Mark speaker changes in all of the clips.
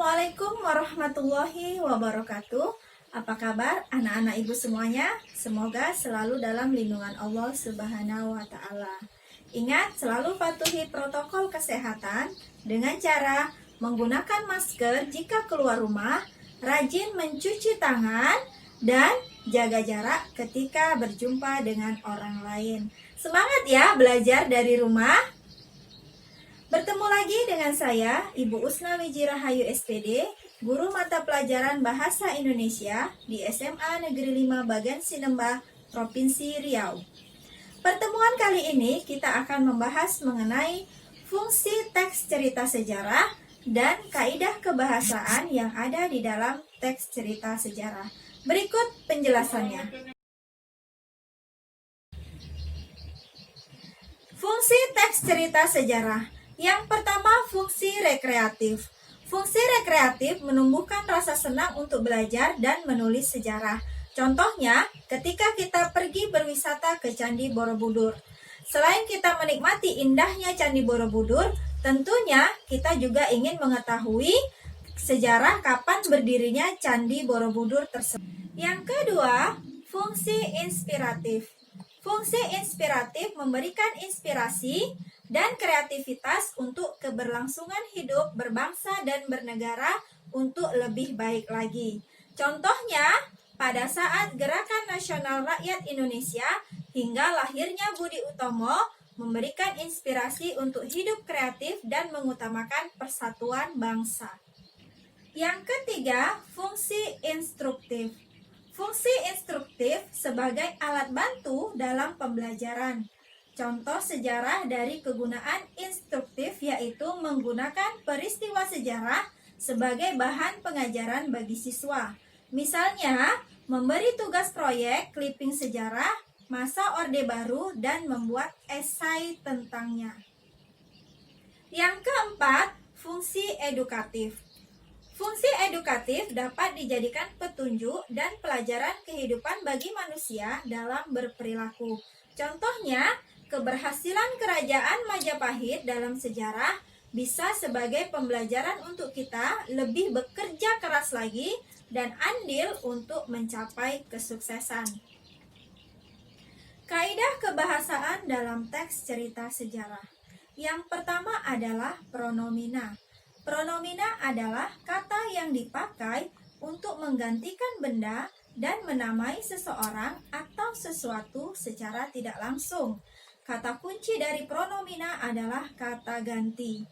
Speaker 1: Assalamualaikum warahmatullahi wabarakatuh. Apa kabar anak-anak ibu semuanya? Semoga selalu dalam lindungan Allah Subhanahu wa Ta'ala. Ingat, selalu patuhi protokol kesehatan dengan cara menggunakan masker jika keluar rumah, rajin mencuci tangan, dan jaga jarak ketika berjumpa dengan orang lain. Semangat ya belajar dari rumah. Bertemu lagi dengan saya, Ibu Usna Wijirahayu SPD, Guru Mata Pelajaran Bahasa Indonesia di SMA Negeri 5 Bagan Sinembah, Provinsi Riau. Pertemuan kali ini kita akan membahas mengenai fungsi teks cerita sejarah dan kaidah kebahasaan yang ada di dalam teks cerita sejarah. Berikut penjelasannya. Fungsi teks cerita sejarah. Yang pertama, fungsi rekreatif. Fungsi rekreatif menumbuhkan rasa senang untuk belajar dan menulis sejarah. Contohnya, ketika kita pergi berwisata ke Candi Borobudur. Selain kita menikmati indahnya Candi Borobudur, tentunya kita juga ingin mengetahui sejarah kapan berdirinya Candi Borobudur tersebut. Yang kedua, fungsi inspiratif. Fungsi inspiratif memberikan inspirasi dan kreativitas untuk keberlangsungan hidup berbangsa dan bernegara untuk lebih baik lagi. Contohnya, pada saat Gerakan Nasional Rakyat Indonesia hingga lahirnya Budi Utomo memberikan inspirasi untuk hidup kreatif dan mengutamakan persatuan bangsa. Yang ketiga, fungsi instruktif. Fungsi instruktif sebagai alat bantu dalam pembelajaran. Contoh sejarah dari kegunaan instruktif yaitu menggunakan peristiwa sejarah sebagai bahan pengajaran bagi siswa. Misalnya, memberi tugas proyek clipping sejarah masa Orde Baru dan membuat esai tentangnya. Yang keempat, fungsi edukatif. Fungsi edukatif dapat dijadikan petunjuk dan pelajaran kehidupan bagi manusia dalam berperilaku. Contohnya, keberhasilan Kerajaan Majapahit dalam sejarah bisa sebagai pembelajaran untuk kita lebih bekerja keras lagi dan andil untuk mencapai kesuksesan. Kaidah kebahasaan dalam teks cerita sejarah. Yang pertama adalah pronomina. Pronomina adalah kata yang dipakai untuk menggantikan benda dan menamai seseorang atau sesuatu secara tidak langsung. Kata kunci dari pronomina adalah kata ganti.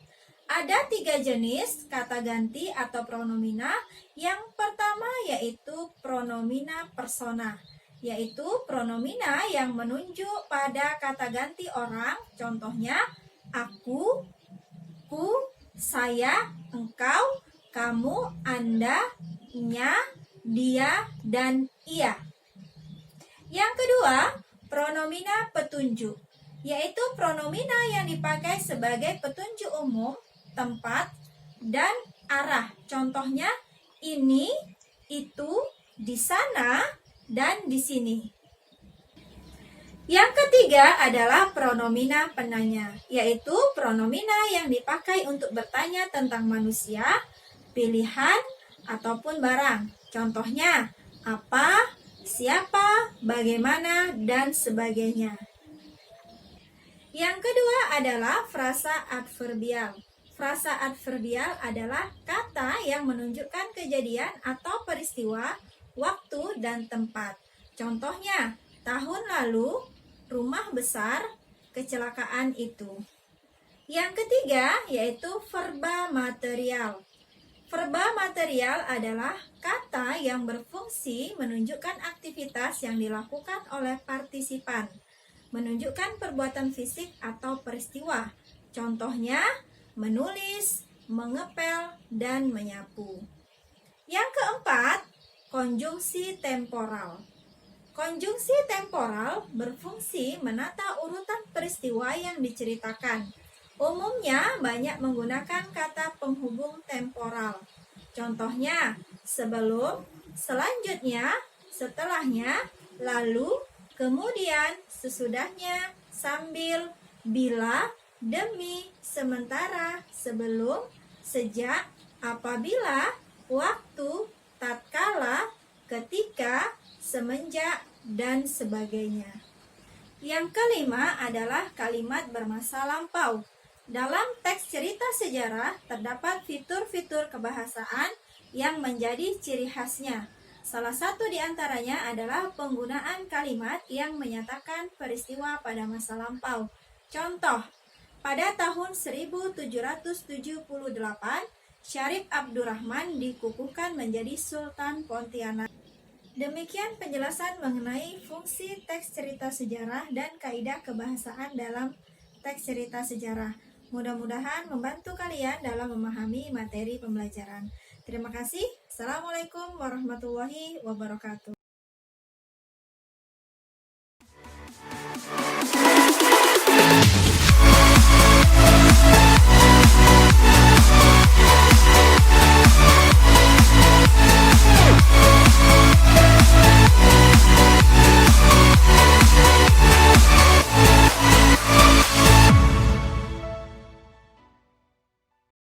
Speaker 1: Ada 3 jenis kata ganti atau pronomina. Yang pertama yaitu pronomina persona, yaitu pronomina yang menunjuk pada kata ganti orang. Contohnya, aku, ku, saya, engkau, kamu, anda, nya, dia, dan ia. Yang kedua, pronomina petunjuk, yaitu pronomina yang dipakai sebagai petunjuk umum, tempat, dan arah. Contohnya, ini, itu, di sana, dan di sini. Yang ketiga adalah pronomina penanya, yaitu pronomina yang dipakai untuk bertanya tentang manusia, pilihan, ataupun barang. Contohnya, apa, siapa, bagaimana, dan sebagainya. Yang kedua adalah frasa adverbial. Frasa adverbial adalah kata yang menunjukkan kejadian atau peristiwa, waktu, dan tempat. Contohnya, tahun lalu, rumah besar, kecelakaan itu. Yang ketiga yaitu verba material. Verba material adalah kata yang berfungsi menunjukkan aktivitas yang dilakukan oleh partisipan, menunjukkan perbuatan fisik atau peristiwa. Contohnya, menulis, mengepel, dan menyapu. Yang keempat, konjungsi temporal. Konjungsi temporal berfungsi menata urutan peristiwa yang diceritakan. Umumnya banyak menggunakan kata penghubung temporal. Contohnya, sebelum, selanjutnya, setelahnya, lalu, kemudian, sesudahnya, sambil, bila, demi, sementara, sebelum, sejak, apabila, waktu, tatkala, ketika, semenjak, dan sebagainya. Yang kelima adalah kalimat bermasa lampau. Dalam teks cerita sejarah terdapat fitur-fitur kebahasaan yang menjadi ciri khasnya. Salah satu di antaranya adalah penggunaan kalimat yang menyatakan peristiwa pada masa lampau. Contoh, pada tahun 1778, Syarif Abdurrahman dikukuhkan menjadi Sultan Pontianak. Demikian penjelasan mengenai fungsi teks cerita sejarah dan kaidah kebahasaan dalam teks cerita sejarah. Mudah-mudahan membantu kalian dalam memahami materi pembelajaran. Terima kasih. Assalamualaikum warahmatullahi wabarakatuh.